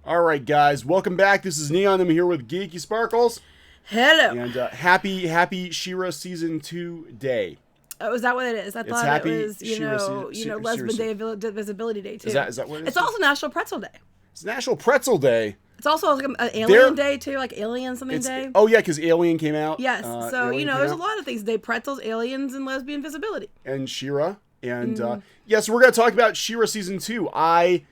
All right, guys, welcome back. This is Neon. I'm here with Geeky Sparkles. Hello. And happy She-Ra Season 2 day. Oh, is that what it is? I thought happy it was, Lesbian Day of Visibility Day, too. Is that what it is? It's also National Pretzel Day. It's National Pretzel Day. It's also like an Alien Day, too, like Alien something day. Oh, yeah, because Alien came out. Yes, so, there's a lot of things today. Pretzels, aliens, and lesbian visibility. And She-Ra. And, so we're going to talk about She-Ra Season 2. I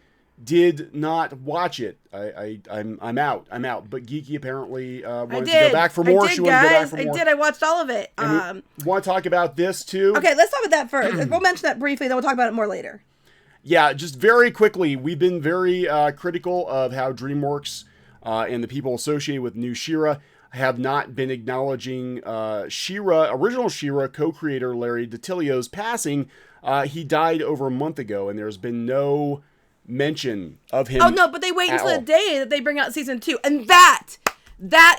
did not watch it. I'm out. But Geeky apparently wanted to go back for more. She wanted to go back for more. I did. I watched all of it. And we want to talk about this too. Okay, let's talk about that first. We'll mention that briefly, then we'll talk about it more later. Yeah, just very quickly, we've been very critical of how Dreamworks and the people associated with new She-Ra have not been acknowledging original She-Ra co-creator Larry DiTillio's passing. He died over a month ago, and there's been no mention of him. Oh no, but they wait until the day that they bring out season 2, and that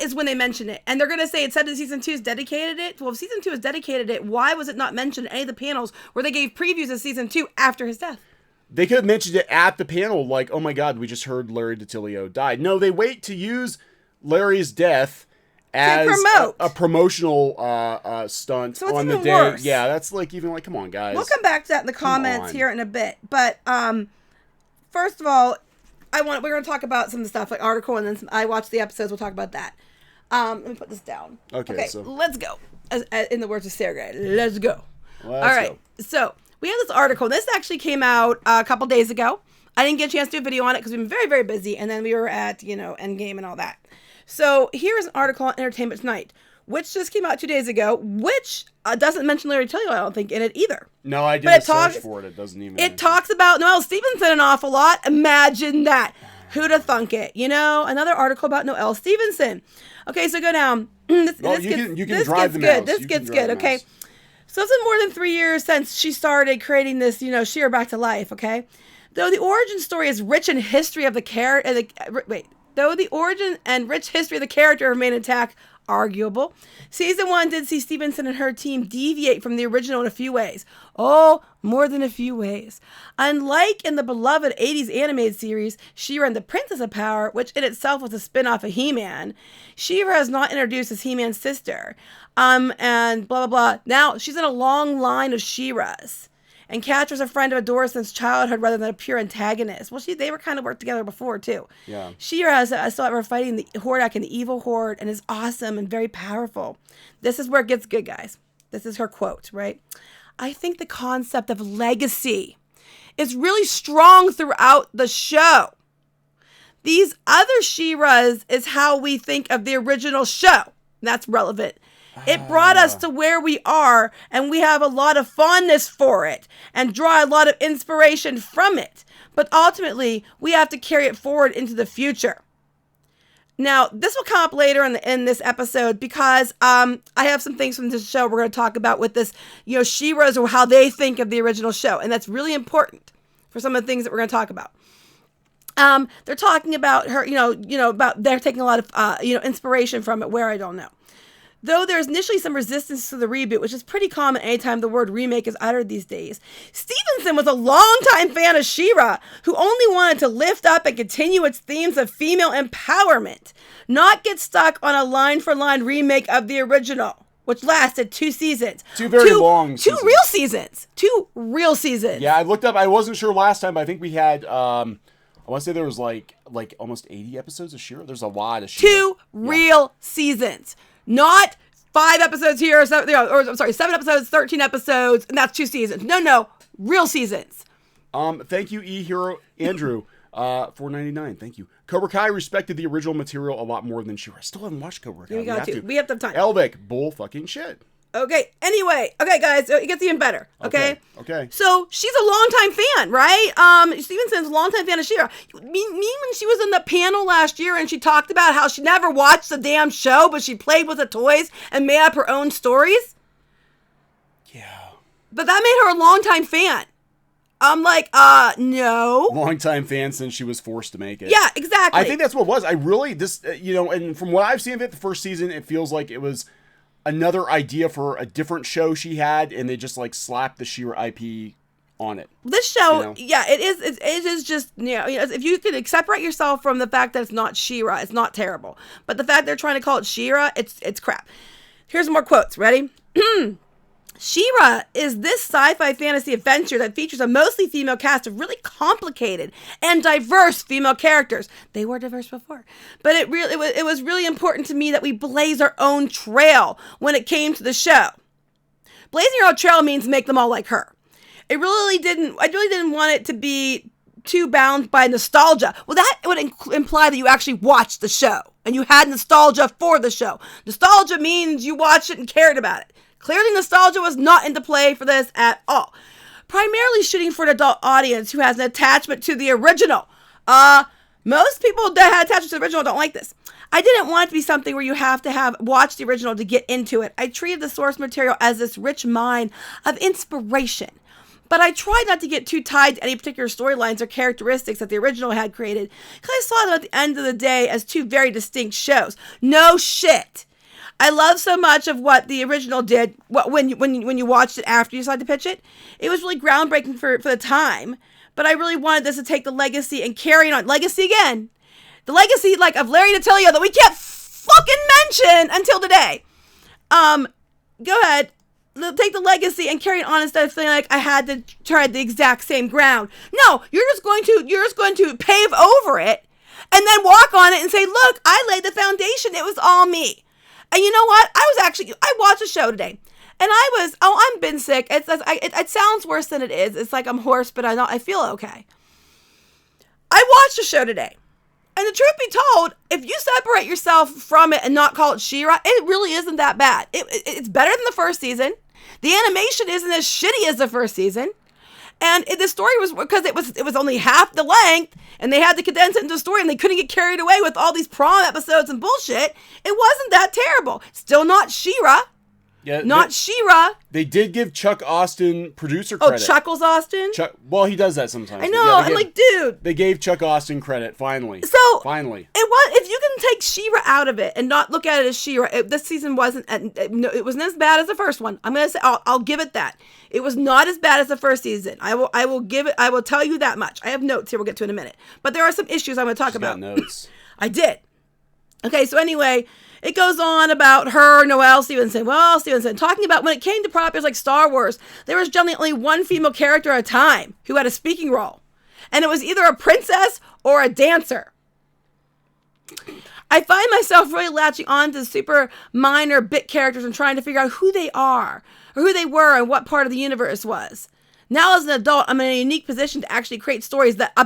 is when they mention it, and they're gonna say it said that season 2 is dedicated it. Well, if season 2 is dedicated it, why was it not mentioned in any of the panels where they gave previews of season 2 after his death? They could have mentioned it at the panel, like, oh my god, we just heard Larry DiTillio died. No, they wait to use Larry's death as a promotional stunt so it's on the day. Worse. Yeah, that's come on, guys. We'll come back to that in the comments here in a bit, but first of all, we're going to talk about some of the stuff, like article, and then I watched the episodes. We'll talk about that. Let me put this down. Okay, so let's go. As in the words of Sergey, let's go. All right. So we have this article. This actually came out a couple days ago. I didn't get a chance to do a video on it because we've been very, very busy, and then we were at Endgame and all that. So here is an article on Entertainment Tonight, which just came out 2 days ago, which doesn't mention Larry DiTillio, I don't think, in it either. No, I did a search for it. It doesn't even. It talks about Noelle Stevenson an awful lot. Imagine that. Who'd have thunk it? Another article about Noelle Stevenson. Okay, so go down. You can drive the mouse. This gets good, okay? So it's been more than 3 years since she started creating this, She-Ra back to life, okay? Though the origin story is rich in history of the character, Though the origin and rich history of the character remain intact, arguable, season 1 did see Stevenson and her team deviate from the original in a few ways. Oh, more than a few ways. Unlike in the beloved 80s animated series, She-Ra and the Princess of Power, which in itself was a spin-off of He-Man, She-Ra is not introduced as He-Man's sister. And blah, blah, blah. Now, she's in a long line of She-Ras. And Catch was a friend of Adora since childhood rather than a pure antagonist. Well, they were kind of worked together before, too. Yeah. She-Ra I saw her fighting the Hordak and the evil horde and is awesome and very powerful. This is where it gets good, guys. This is her quote, right? I think the concept of legacy is really strong throughout the show. These other She-Ras is how we think of the original show. That's relevant. It brought us to where we are, and we have a lot of fondness for it and draw a lot of inspiration from it. But ultimately, we have to carry it forward into the future. Now, this will come up later in this episode because I have some things from this show we're going to talk about with this, She-Ras or how they think of the original show. And that's really important for some of the things that we're going to talk about. They're talking about her, about they're taking a lot of, inspiration from it where I don't know. Though there's initially some resistance to the reboot, which is pretty common anytime the word remake is uttered these days, Stevenson was a longtime fan of She-Ra, who only wanted to lift up and continue its themes of female empowerment, not get stuck on a line-for-line remake of the original, which lasted 2 seasons. Two long seasons. 2 real seasons. 2 real seasons. Yeah, I looked up. I wasn't sure last time, but I think we had... I want to say there was like almost 80 episodes of She-Ra. There's a lot of She-Ra. 2 real seasons. Not 5 episodes here, 7 episodes, 13 episodes, and that's 2 seasons. No, real seasons. Thank you, E-Hero Andrew, $4.99. Thank you. Cobra Kai respected the original material a lot more than She-Ra. I still haven't watched Cobra Kai. We have to have time. Elvic, bull fucking shit. Okay, anyway. Okay, guys, it gets even better, okay? Okay. So, she's a longtime fan, right? Stevenson's a longtime fan of She-Ra. Mean when she was in the panel last year and she talked about how she never watched the damn show, but she played with the toys and made up her own stories? Yeah. But that made her a longtime fan. I'm like, no. Longtime fan since she was forced to make it. Yeah, exactly. I think that's what it was. I really, and from what I've seen of it, the first season, it feels like it was another idea for a different show she had, and they just slapped the She-Ra IP on it. This show, yeah, it is just, if you could separate yourself from the fact that it's not She-Ra, it's not terrible. But the fact they're trying to call it She-Ra, it's crap. Here's more quotes. Ready? She-Ra is this sci-fi fantasy adventure that features a mostly female cast of really complicated and diverse female characters. They were diverse before, but it was really important to me that we blaze our own trail when it came to the show. Blazing your own trail means make them all like her. I really didn't want it to be too bound by nostalgia. Well, that would imply that you actually watched the show and you had nostalgia for the show. Nostalgia means you watched it and cared about it. Clearly, nostalgia was not into play for this at all. Primarily shooting for an adult audience who has an attachment to the original. Most people that had attachment to the original don't like this. I didn't want it to be something where you have to have watched the original to get into it. I treated the source material as this rich mine of inspiration. But I tried not to get too tied to any particular storylines or characteristics that the original had created, because I saw them at the end of the day as two very distinct shows. No shit. I love so much of what the original did when you watched it after you decided to pitch it. It was really groundbreaking for the time, but I really wanted this to take the legacy and carry it on. Legacy again. The legacy of Larry DiTillio that we can't fucking mention until today. Go ahead. Take the legacy and carry it on instead of feeling like I had to tread the exact same ground. No, you're just going to pave over it and then walk on it and say, look, I laid the foundation. It was all me. And you know what? I watched a show today, and I'm been sick. It sounds worse than it is. It's like I'm hoarse, but I feel okay. I watched a show today, and the truth be told, if you separate yourself from it and not call it She-Ra, it really isn't that bad. It's better than the first season. The animation isn't as shitty as the first season. And the story was, because it was only half the length, and they had to condense it into a story, and they couldn't get carried away with all these prom episodes and bullshit. It wasn't that terrible. Still not She-Ra. Yeah, not She-Ra. They did give Chuck Austin producer credit. Oh, Chuckles Austin? Well, he does that sometimes. I know. I'm like, dude. They gave Chuck Austin credit, finally. So, finally. If you can take She-Ra out of it and not look at it as She-Ra, this season it wasn't as bad as the first one. I'm going to say, I'll give it that. It was not as bad as the first season. I will tell you that much. I have notes here we'll get to in a minute. But there are some issues I'm going to talk about. Got notes. I did. Okay, so anyway, it goes on about her, Noelle Stevenson. Well, Stevenson, talking about when it came to properties like Star Wars, there was generally only one female character at a time who had a speaking role. And it was either a princess or a dancer. I find myself really latching on to super minor bit characters and trying to figure out who they are, or who they were, and what part of the universe was. Now, as an adult, I'm in a unique position to actually create stories that I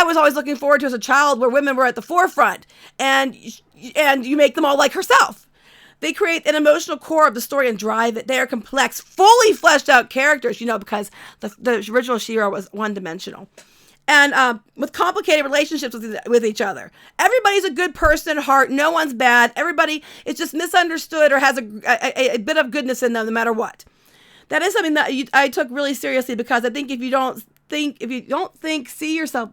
was always looking forward to as a child, where women were at the forefront, and you make them all like herself. They create an emotional core of the story and drive it. They are complex, fully fleshed out characters, because the original She-Ra was one-dimensional. And with complicated relationships with each other. Everybody's a good person at heart. No one's bad. Everybody is just misunderstood or has a bit of goodness in them, no matter what. That is something that I took really seriously, because I think if you don't see yourself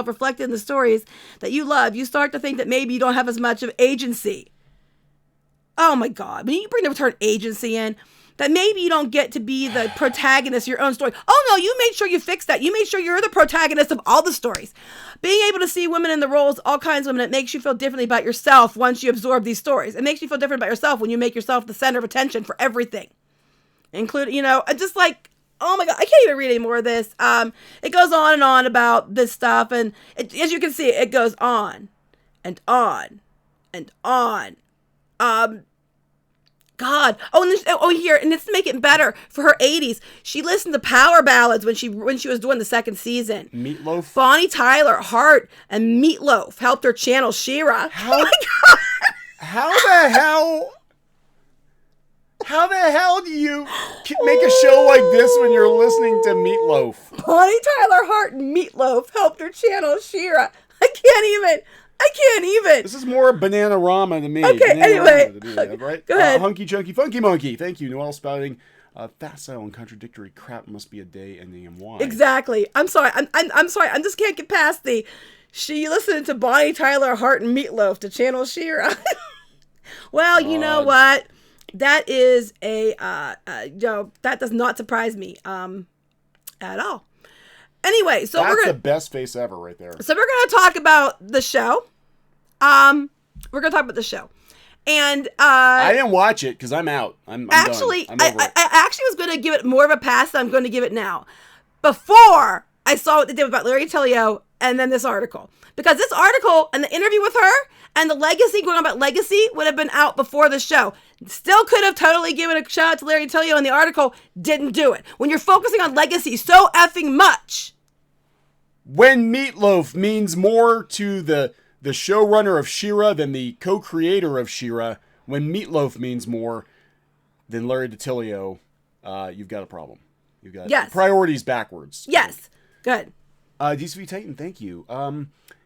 reflected in the stories that you love, you start to think that maybe you don't have as much of agency. Oh my God. When you bring the term agency in, that maybe you don't get to be the protagonist of your own story. Oh no, you made sure you fixed that. You made sure you're the protagonist of all the stories. Being able to see women in the roles, all kinds of women, it makes you feel differently about yourself once you absorb these stories. It makes you feel different about yourself when you make yourself the center of attention for everything. Including, just like, oh my God, I can't even read any more of this. It goes on and on about this stuff, and as you can see, it goes on and on and on. God. And it's to make it better for her 80s. She listened to power ballads when she was doing the second season. Meatloaf. Bonnie Tyler, Hart, and Meatloaf helped her channel She-Ra. How the hell do you make a show like this when you're listening to Meatloaf? Bonnie Tyler, Hart, and Meatloaf helped her channel She-Ra. I can't even. This is more Bananarama to me. Okay, anyway. Right? Go ahead. Hunky Chunky Funky Monkey. Thank you, Noelle, spouting facile and contradictory crap must be a day ending in Y. Exactly. I'm sorry. I'm sorry. I just can't get past she listened to Bonnie Tyler, Hart, and Meatloaf to channel She-Ra. Well, you know what? that is that does not surprise me at all. Anyway, so that's the best face ever right there. So we're going to talk about the show. And I didn't watch it because I'm out. I'm actually done. I'm over it. I actually was going to give it more of a pass than I'm going to give it now. Before I saw what they did about Larry DiTillio and then this article. Because this article and the interview with her and the legacy going on about legacy would have been out before the show. Still could have totally given a shout out to Larry DiTillio, and the article didn't do it. When you're focusing on legacy so effing much. When Meatloaf means more to the showrunner of She-Ra than the co-creator of She-Ra, when Meatloaf means more than Larry DiTillio, you've got a problem. You've got priorities backwards. Yes. Good. DCV Titan, thank you.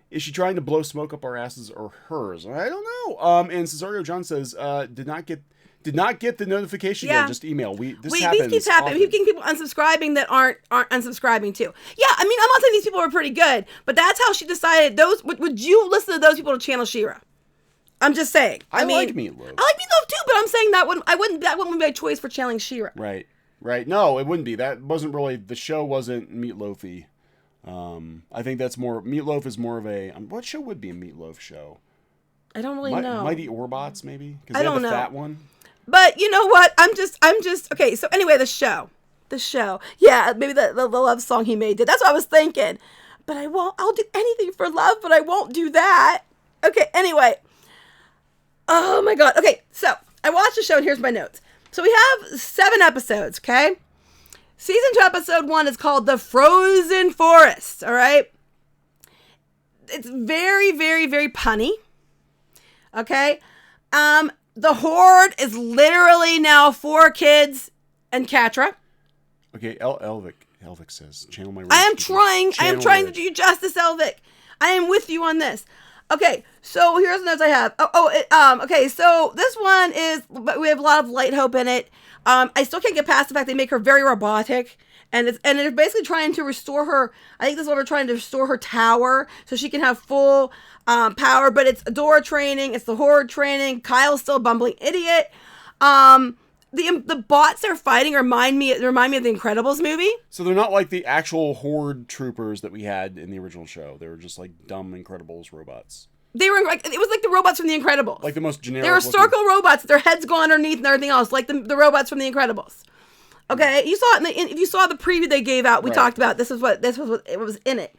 Is she trying to blow smoke up our asses or hers? I don't know. And Cesario John says, did not get the notification yet. Just email. This happens. Keeps happening. We keep getting people unsubscribing that aren't unsubscribing too. Yeah, I mean, I'm not saying these people are pretty good, but that's how she decided. Would you listen to those people to channel She-Ra? I'm just saying. I mean, like Meatloaf. I like Meatloaf too, but I'm saying that wouldn't be my choice for channeling She-Ra. Right. No, it wouldn't be. That wasn't really, the show wasn't Meatloafy. I think that's more, Meatloaf is more of a, what show would be a Meatloaf show? I don't really know. Mighty Orbots, maybe? Because they have the fat one. But you know what? I'm just, okay, so anyway, the show. Yeah, maybe the love song he made did. That's what I was thinking. But I'll do anything for love, but I won't do that. Okay, anyway. Oh my God. Okay, so I watched the show and here's my notes. So we have 7 episodes, okay? Season 2, episode 1 is called The Frozen Forest, all right? It's very, very, very punny, okay? The Horde is literally now 4 kids and Catra. Okay, Elvic says, channel my rage. I am trying to do you justice, Elvic. I am with you on this. Okay, so here's the notes I have. Okay, so this one is, we have a lot of light hope in it. I still can't get past the fact they make her very robotic, and they're basically trying to restore her. I think this is what we're trying to restore her tower so she can have full power. But it's Adora training, it's the Horde training. Kyle's still a bumbling idiot. The bots they're fighting remind me of the Incredibles movie. So they're not like the actual Horde troopers that we had in the original show. They were just like dumb Incredibles robots. They were like, it was like the robots from the Incredibles. Like the most generic. They were circle robots. Their heads go underneath and everything else, like the robots from the Incredibles. Okay, you saw it if you saw the preview they gave out, we talked about this was what it was in it.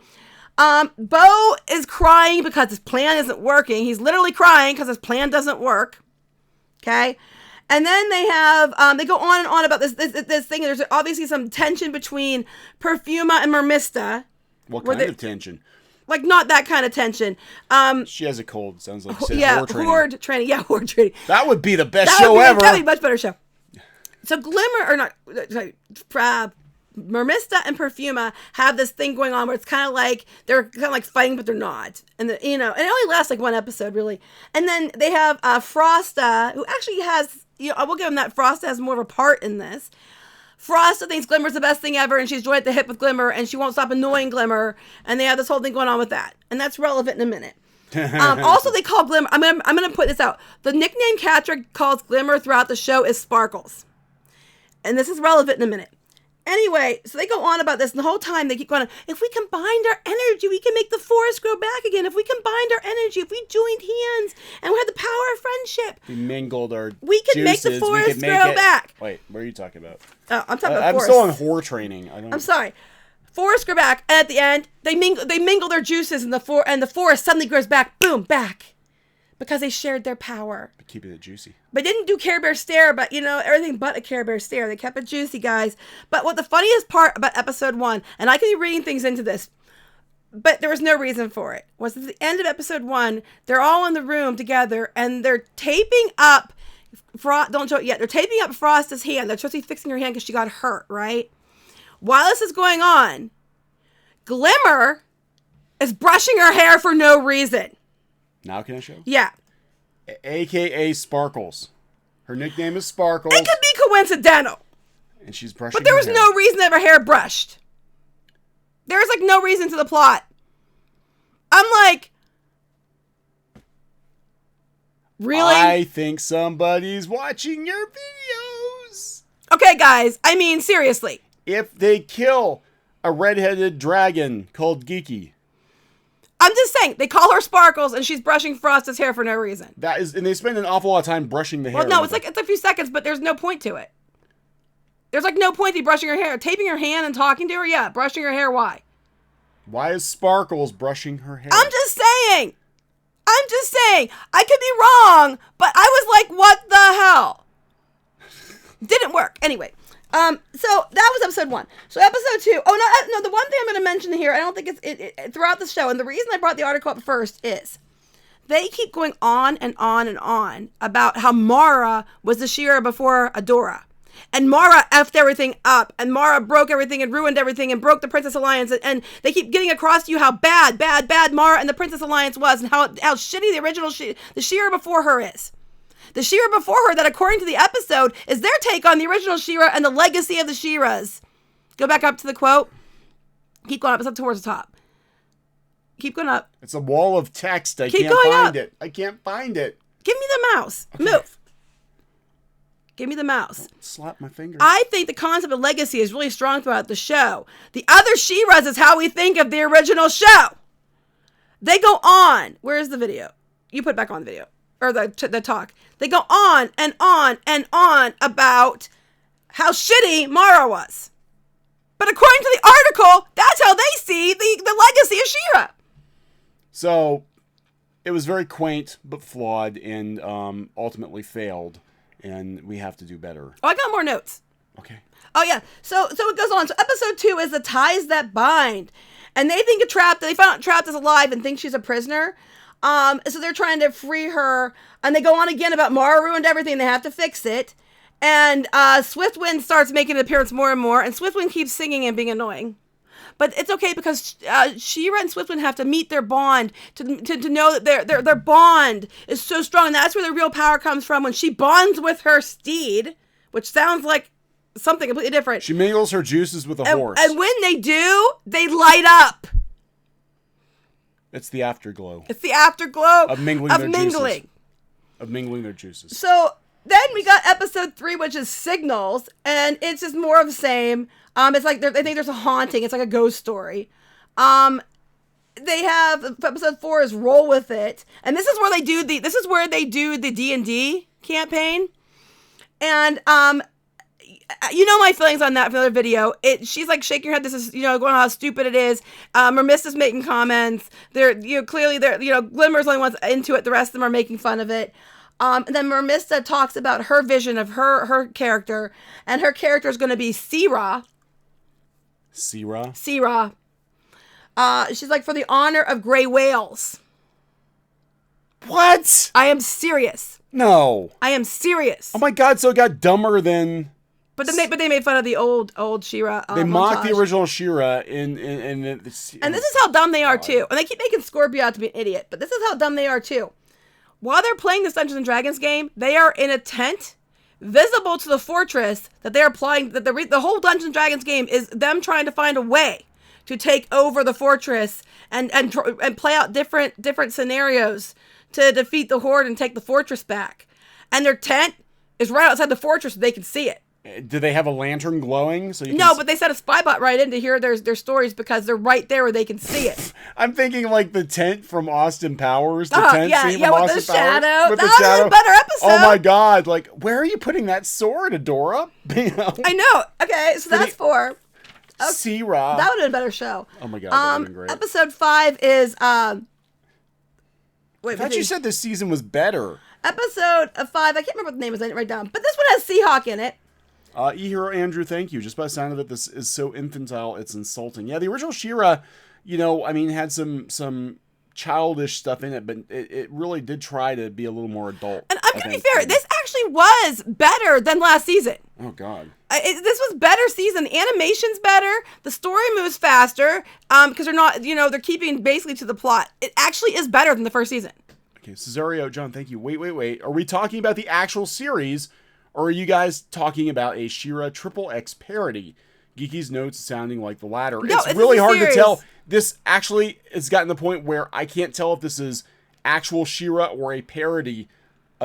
Bo is crying because his plan isn't working. He's literally crying because his plan doesn't work. Okay, and then they have they go on and on about this thing. There's obviously some tension between Perfuma and Mermista. What kind of tension? Like, not that kind of tension. She has a cold, sounds like. Horde training. Yeah, Horde training. That would be the best show ever. That would be a much better show. So Mermista and Perfuma have this thing going on where it's kind of like, they're kind of like fighting, but they're not. And, and it only lasts like 1 episode, really. And then they have Frosta, who actually has, I will give him that Frosta has more of a part in this. Frosta thinks Glimmer's the best thing ever, and she's joined at the hip with Glimmer, and she won't stop annoying Glimmer, and they have this whole thing going on with that, and that's relevant in a minute. Also, they call Glimmer. I'm gonna put this out. The nickname Catra calls Glimmer throughout the show is Sparkles, and this is relevant in a minute. Anyway, so they go on about this, and the whole time they keep going, if we combined our energy, we can make the forest grow back again. If we combined our energy, if we joined hands, and we had the power of friendship. We mingled our We can juices, make the forest grow back. Wait, what are you talking about? I'm talking about forest. I'm still on Horde training. I'm sorry. Forest grow back, and at the end, they mingle their juices, and the forest suddenly grows back, boom, back. Because they shared their power. But keeping it juicy. But didn't do Care Bear Stare, but everything but a Care Bear Stare. They kept it juicy, guys. But what the funniest part about episode 1, and I could be reading things into this, but there was no reason for it, was at the end of episode 1, they're all in the room together, and they're taping up, don't show it yet, they're taping up Frosta's hand. They're supposed to be fixing her hand because she got hurt, right? While this is going on, Glimmer is brushing her hair for no reason. Now can I show? Yeah. AKA Sparkles. Her nickname is Sparkles. It could be coincidental. And she's brushing But there was her no reason to have her hair brushed. There was no reason to the plot. I'm like, Really? I think somebody's watching your videos. Okay, guys. I mean, seriously. If they kill a redheaded dragon called Geeky. I'm just saying, they call her Sparkles, and she's brushing Frost's hair for no reason. That is, and they spend an awful lot of time brushing the hair. Well, no, it's a few seconds, but there's no point to it. There's like no point to brushing her hair. Taping her hand and talking to her, yeah. Brushing her hair, why? Why is Sparkles brushing her hair? I'm just saying. I could be wrong, but I was like, what the hell? Didn't work. Anyway, so that was episode 1. So episode 2. Oh, no, the one thing I'm going to mention here, I don't think it's throughout the show, and the reason I brought the article up first is they keep going on and on and on about how Mara was the She-Ra before Adora. And Mara effed everything up, and Mara broke everything and ruined everything and broke the Princess Alliance, and they keep getting across to you how bad Mara and the Princess Alliance was, and how shitty the original the She-Ra before her is. The She-Ra before her, that according to the episode, is their take on the original She-Ra and the legacy of the She-Ras. Go back up to the quote. Keep going up. It's up towards the top. Keep going up. It's a wall of text. I Keep can't going find up. it. I can't find it. Give me the mouse. Okay. Move. Give me the mouse. Slap my finger. I think the concept of legacy is really strong throughout the show. The other She-Ras is how we think of the original show. They go on. Where's the video? You put back on the video. Or the talk. They go on and on and on about how shitty Mara was. But according to the article, that's how they see the legacy of She-Ra. So, it was very quaint, but flawed, and ultimately failed. And we have to do better. Oh, I got more notes. Okay. Oh, yeah. So it goes on. So episode 2 is the ties that bind. And they think they found out Trapped is alive and think she's a prisoner. So they're trying to free her. And they go on again about Mara ruined everything. They have to fix it. And Swiftwind starts making an appearance more and more. And Swiftwind keeps singing and being annoying. But it's okay because She-Ra and Swiftwind have to meet their bond to know that their bond is so strong. And that's where the real power comes from, when she bonds with her steed, which sounds like something completely different. She mingles her juices with a horse. And when they do, they light up. It's the afterglow. It's the afterglow of mingling their juices. Of mingling their juices. So then we got episode 3, which is Signals, and it's just more of the same. It's like they think there's a haunting. It's like a ghost story. They have episode 4 is Roll With It, and this is where they do the D&D campaign, and you know my feelings on that from the other video. She's like shaking her head. This is going on how stupid it is. Mermista's making comments. Clearly Glimmer's the only one's into it. The rest of them are making fun of it. And then Mermista talks about her vision of her character, and her character is going to be Sira. Sira. She's like, for the honor of gray whales. What? I am serious. No. I am serious. Oh my God! So it got dumber than. But they made fun of the old She-Ra. They mocked the original She-Ra and this is how dumb they are too. And they keep making Scorpio out to be an idiot, but this is how dumb they are too. While they're playing this Dungeons and Dragons game, they are in a tent visible to the fortress that they're applying. That the whole Dungeons and Dragons game is them trying to find a way to take over the fortress and play out different scenarios to defeat the Horde and take the fortress back. And their tent is right outside the fortress so they can see it. Do they have a lantern glowing? But they set a spy bot right in to hear their stories because they're right there where they can see it. I'm thinking like the tent from Austin Powers. The tent scene from with Austin the shadow. Powers. With That the was shadow. a better episode. Oh my God! Like, where are you putting that sword, Adora? I know. Okay, so that's 4. Okay. Sira. That would have been a better show. Oh my God, that would have been great. Episode 5 is I thought you said this season was better. Episode 5, I can't remember what the name is, I didn't write it down. But this one has Seahawk in it. E-Hero Andrew, thank you. Just by the sound of it, this is so infantile, it's insulting. Yeah, the original She-Ra, had some childish stuff in it, but it really did try to be a little more adult. And I'm going to be fair, this actually was better than last season. Oh, God. This was better season. The animation's better. The story moves faster because they're not, they're keeping basically to the plot. It actually is better than the first season. Okay, Cesario, John, thank you. Wait. Are we talking about the actual series, or are you guys talking about a She-Ra XXX parody? Geeky's notes sounding like the latter. No, it's really hard to tell. This actually has gotten to the point where I can't tell if this is actual She-Ra or a parody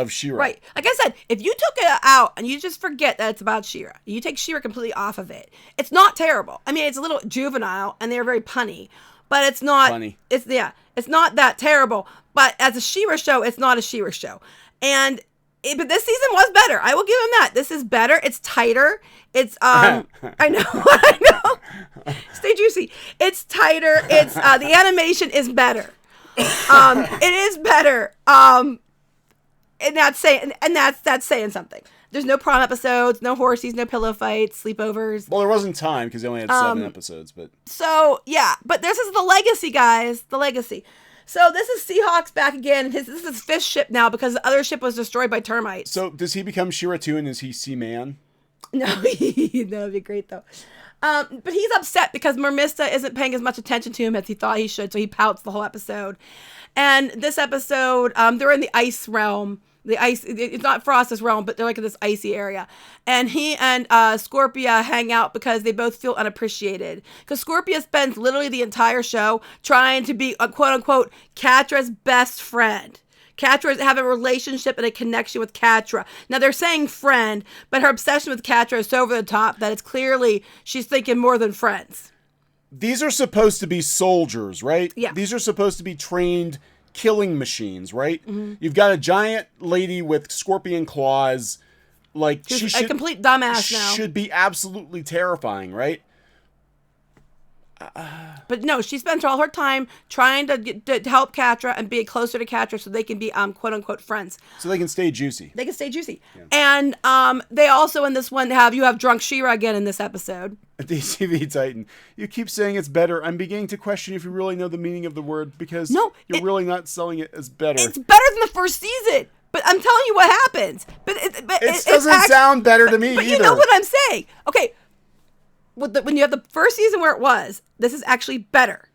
of She-Ra. Right. Like I said, if you took it out and you just forget that it's about She-Ra, you take She-Ra completely off of it, it's not terrible. I mean, it's a little juvenile and they're very punny, but it's not Funny. It's not that terrible. But as a She-Ra show, it's not a She-Ra show. But this season was better. I will give him that. This is better. It's tighter. It's I know. I know. Stay juicy. It's tighter. It's the animation is better. It is better. And that's saying something. There's no prom episodes, no horsies, no pillow fights, sleepovers. Well, there wasn't time because they only had 7 episodes, but so yeah. But this is the legacy, guys. The legacy. So this is Seahawks back again. This is his 5th ship now because the other ship was destroyed by termites. So does he become She-Ra too, and is he Sea-Man? No, that'd be great though. But he's upset because Mermista isn't paying as much attention to him as he thought he should, so he pouts the whole episode. And this episode, they're in the ice realm. It's not Frost's realm, but they're like in this icy area. And he and Scorpia hang out because they both feel unappreciated. Because Scorpia spends literally the entire show trying to be a quote-unquote Catra's best friend. Catra have a relationship and a connection with Catra. Now, they're saying friend, but her obsession with Catra is so over the top that it's clearly she's thinking more than friends. These are supposed to be soldiers, right? Yeah. These are supposed to be trained killing machines, right? Mm-hmm. You've got a giant lady with scorpion claws. Like, she's a complete dumbass now. Should be absolutely terrifying, right? But no, she spends all her time trying to help Catra and be closer to Catra so they can be quote unquote friends. So they can stay juicy. Yeah. And they also in this one have drunk She-Ra again in this episode. DCV Titan, you keep saying it's better. I'm beginning to question if you really know the meaning of the word because you're really not selling it as better. It's better than the first season. But I'm telling you what happens. But it doesn't sound better to me but either. You know what I'm saying. Okay. When you have the first season where it was, this is actually better.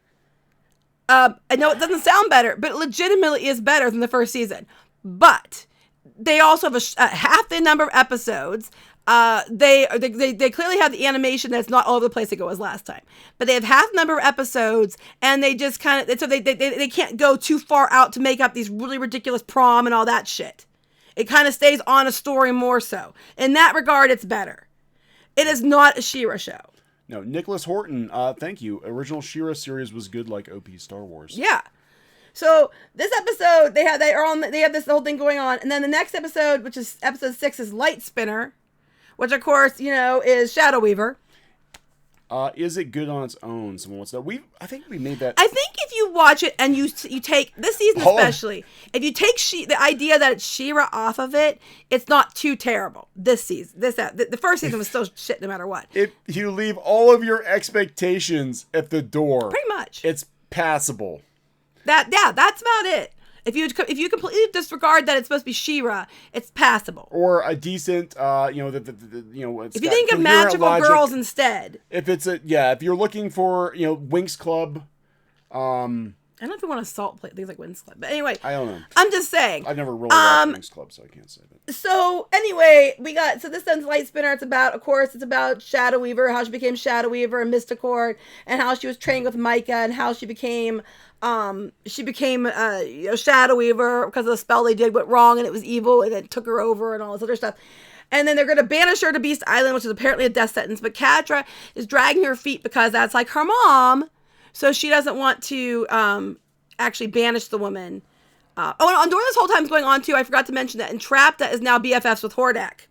I know it doesn't sound better, but it legitimately is better than the first season. But they also have half the number of episodes. They clearly have the animation that's not all over the place like it was last time. But they have half the number of episodes, and they just kind of they can't go too far out to make up these really ridiculous prom and all that shit. It kind of stays on a story more so. In that regard, it's better. It is not a She-Ra show. No, Nicholas Horton, thank you. Original She-Ra series was good like OP Star Wars. Yeah. So this episode, they have this whole thing going on. And then the next episode, which is episode 6, is Light Spinner, which of course, is Shadow Weaver. Is it good on its own? Someone wants to know. I think we made that. I think if you watch it and you take this season especially, if you take the idea that it's She-Ra off of it, it's not too terrible. This season, the first season was still shit no matter what. If you leave all of your expectations at the door, pretty much, it's passable. That's about it. If you completely disregard that it's supposed to be She-Ra, it's passable. Or a decent, it's if you think of magical logic, girls instead. If it's if you're looking for, Winx Club, I don't know if you want to salt play things like Winx Club, but anyway. I don't know. I'm just saying. I've never really watched Winx Club, so I can't say that. So anyway, this one's Light Spinner. It's about Shadow Weaver, how she became Shadow Weaver and Mysticord, and how she was training with Micah, and how she became Shadow Weaver because of the spell they did went wrong and it was evil and it took her over and all this other stuff. And then they're going to banish her to Beast Island, which is apparently a death sentence. But Catra is dragging her feet because that's like her mom. So she doesn't want to actually banish the woman. And during this whole time going on too, I forgot to mention that Entrapta is now BFFs with Hordak.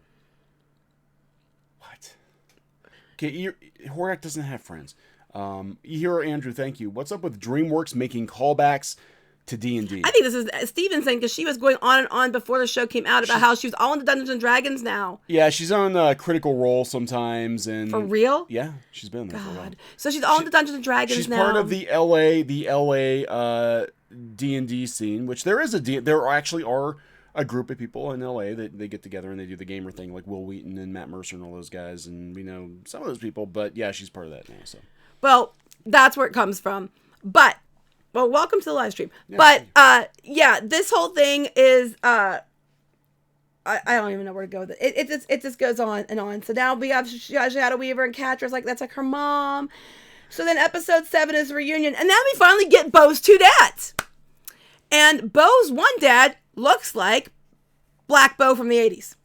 What? Okay, Hordak doesn't have friends. Hero Andrew, thank you. What's up with DreamWorks making callbacks to D&D? I think this is Steven saying because she was going on and on before the show came out about how she was all into Dungeons and Dragons now. Yeah, she's on Critical Role sometimes, and for real. Yeah, she's been there for a while. So she's all into Dungeons and Dragons now. She's part of the LA D&D scene, which there actually are a group of people in LA that they get together and they do the gamer thing, like Will Wheaton and Matt Mercer and all those guys, and we know some of those people. But yeah, she's part of that now. So. Well, that's where it comes from. But, welcome to the live stream. Yeah, but, this whole thing is, I don't even know where to go with it. It just goes on and on. So now we have Shadow Weaver and Catra's that's like her mom. So then episode 7 is reunion. And then we finally get Bo's 2 dads. And Bo's one dad looks like Black Bo from the 80s.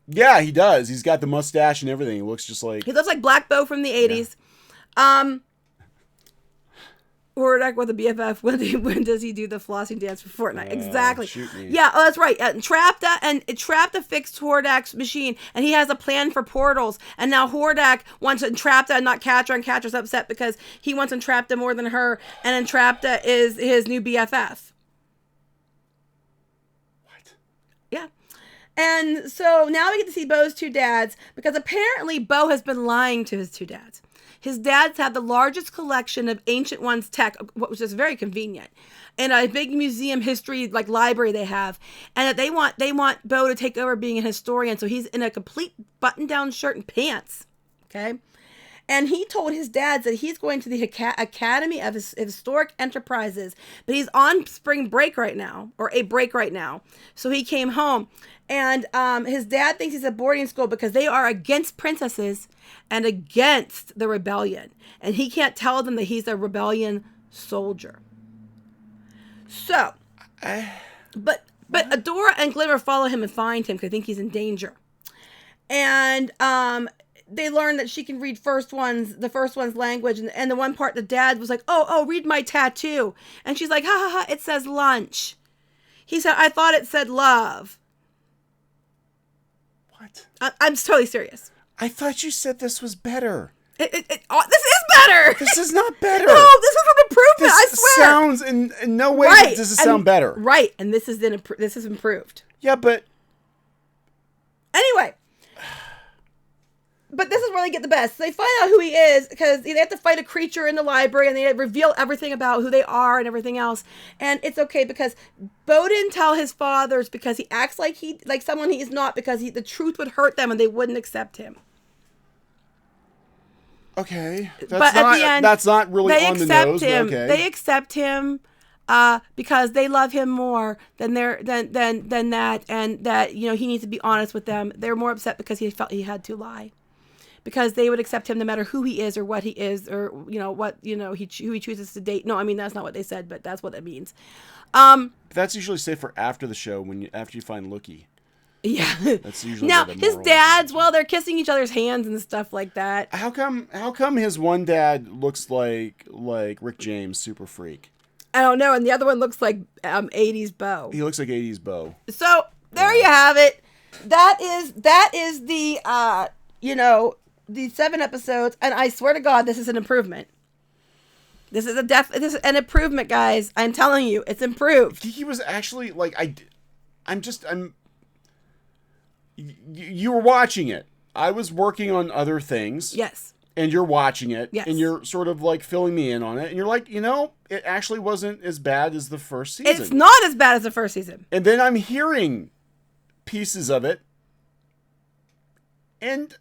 Yeah, he does. He's got the mustache and everything. He looks just like... He looks like Black Bo from the 80s. Yeah. Hordak with a BFF. When does he do the flossing dance for Fortnite? Exactly. Shoot me. Yeah, oh, that's right. Trapta fixed Hordak's machine, and he has a plan for portals. And now Hordak wants Entrapta and not Catra, and Catra's upset because he wants Entrapta more than her, and Entrapta is his new BFF. What? Yeah. And so now we get to see Bo's two dads, because apparently Bo has been lying to his two dads. His dads have the largest collection of Ancient Ones tech, which is very convenient, and a big museum history like library they have, and that they want Bo to take over being a historian. So he's in a complete button-down shirt and pants, okay? And he told his dads that he's going to the Academy of Historic Enterprises, but he's on spring break right now, or a break right now. So he came home, and his dad thinks he's at boarding school because they are against princesses and against the rebellion. And he can't tell them that he's a rebellion soldier. So, but Adora and Glimmer follow him and find him because they think he's in danger. And they learn that she can read the first one's language. And the one part, the dad was like, oh, read my tattoo. And she's like, ha ha ha, it says lunch. He said, I thought it said love. What? I'm totally serious. I thought you said this was better. This is better. This is not better. No, this is an improvement. I swear. Sounds in no way does it sound better. Right, and this is improved. Yeah, but anyway. But this is where they get the best. They find out who he is because they have to fight a creature in the library, and they reveal everything about who they are and everything else. And it's okay because Bo didn't tell his fathers because he acts like someone he is not, because the truth would hurt them and they wouldn't accept him. Okay, but at the end, that's not really on the nose. Him. Okay. They accept him because they love him more than that, and that he needs to be honest with them. They're more upset because he felt he had to lie, because they would accept him no matter who he is or what he is or who he chooses to date. No, I mean that's not what they said, but that's what it means. That's usually safe for after the show after you find Lookie. Yeah. That's usually now his dads. Well, they're kissing each other's hands and stuff like that. How come his one dad looks like Rick James, super freak? I don't know, and the other one looks like 80s Bo. He looks like 80s Bo. So there you have it. That is the the 7 episodes, and I swear to God, this is an improvement. This is an improvement, guys. I'm telling you, it's improved. He was actually you were watching it. I was working on other things. Yes. And you're watching it. Yes. And you're sort of like filling me in on it. And you're like, it actually wasn't as bad as the first season. It's not as bad as the first season. And then I'm hearing pieces of it. And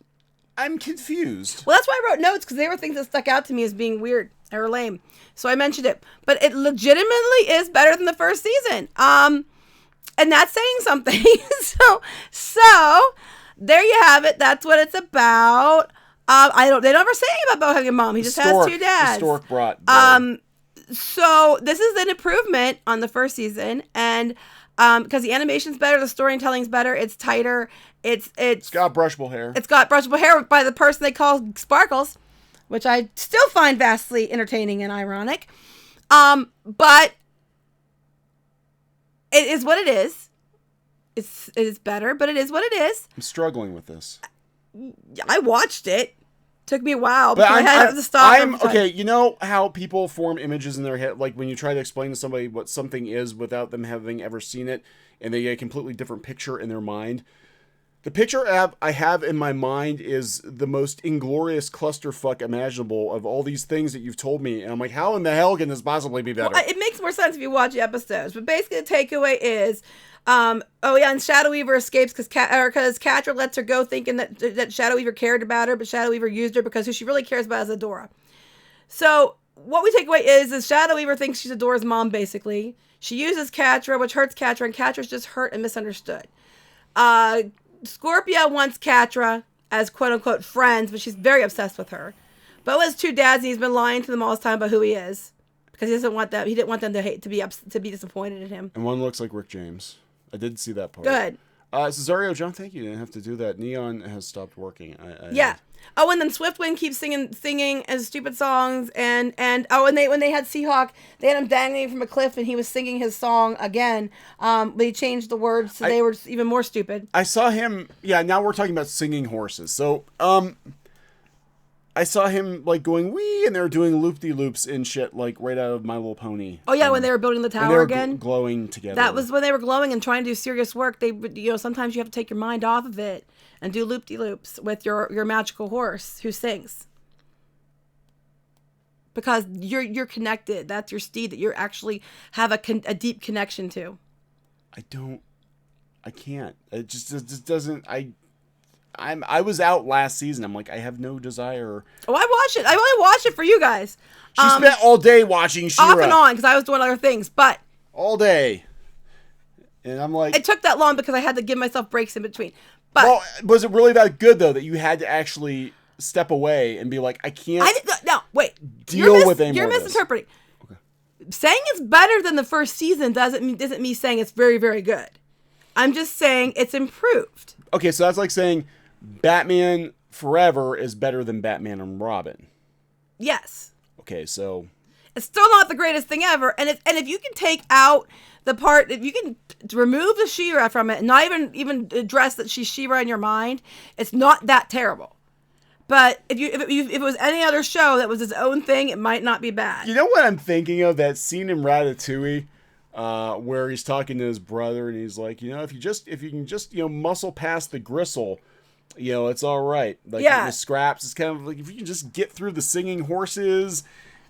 I'm confused. Well, that's why I wrote notes, because they were things that stuck out to me as being weird or lame. So I mentioned it. But it legitimately is better than the first season. And that's saying something. so there you have it. That's what it's about. They don't ever say anything about Bo having a mom. He just has two dads. The stork brought Bo. So this is an improvement on the first season, and because the animation's better, the storytelling's better, it's tighter, it's got brushable hair. It's got brushable hair by the person they call Sparkles, which I still find vastly entertaining and ironic. But it is what it is. It is better, but it is what it is. I'm struggling with this. I watched it. Took me a while, but I had to stop. Okay. You know how people form images in their head, like when you try to explain to somebody what something is without them having ever seen it, and they get a completely different picture in their mind. The picture I have in my mind is the most inglorious clusterfuck imaginable of all these things that you've told me, and I'm like, how in the hell can this possibly be better? Well, it makes more sense if you watch the episodes, but basically the takeaway is, and Shadow Weaver escapes because Catra lets her go, thinking that Shadow Weaver cared about her, but Shadow Weaver used her because who she really cares about is Adora. So what we take away is Shadow Weaver thinks she's Adora's mom, basically. She uses Catra, which hurts Catra, and Catra's just hurt and misunderstood. Scorpia wants Catra as quote-unquote friends, but she's very obsessed with her. Bo has two dads, and he's been lying to them all this time about who he is because he doesn't want them. He didn't want them to be disappointed in him. And one looks like Rick James. I did see that part. Good. Cesario, John, thank you. You didn't have to do that. Neon has stopped working. Yeah. Oh, and then Swiftwind keeps singing his stupid songs, and oh, and when they had Seahawk, they had him dangling from a cliff, and he was singing his song again. They changed the words, so they were even more stupid. I saw him. Yeah, now we're talking about singing horses. So, I saw him like going wee, and they were doing loop-de-loops and shit like right out of My Little Pony. Oh yeah, when they were building the tower again, glowing together. That was when they were glowing and trying to do serious work. They, sometimes you have to take your mind off of it and do loop-de-loops with your magical horse who sings. Because you're connected. That's your steed that you actually have a deep connection to. I can't. It just doesn't. I was out last season. I'm like, I have no desire. Oh, I watched it. I only watched it for you guys. She spent all day watching She-Ra. Off and on, because I was doing other things, but... All day. And I'm like... It took that long because I had to give myself breaks in between. But... Well, was it really that good, though, that you had to actually step away and be like, I can't... No, wait. Deal with any more You're misinterpreting. Okay. Saying it's better than the first season doesn't mean saying it's very, very good. I'm just saying it's improved. Okay, so that's like saying Batman Forever is better than Batman and Robin. Yes. Okay, so it's still not the greatest thing ever, and if you can take out the part, if you can remove the She-Ra from it, and not even address that she's She-Ra in your mind, it's not that terrible. But if it was any other show that was its own thing, it might not be bad. You know what I'm thinking of? That scene in Ratatouille, where he's talking to his brother, and he's like, if you can just muscle past the gristle, it's all right. Like the scraps, it's kind of like if you can just get through the singing horses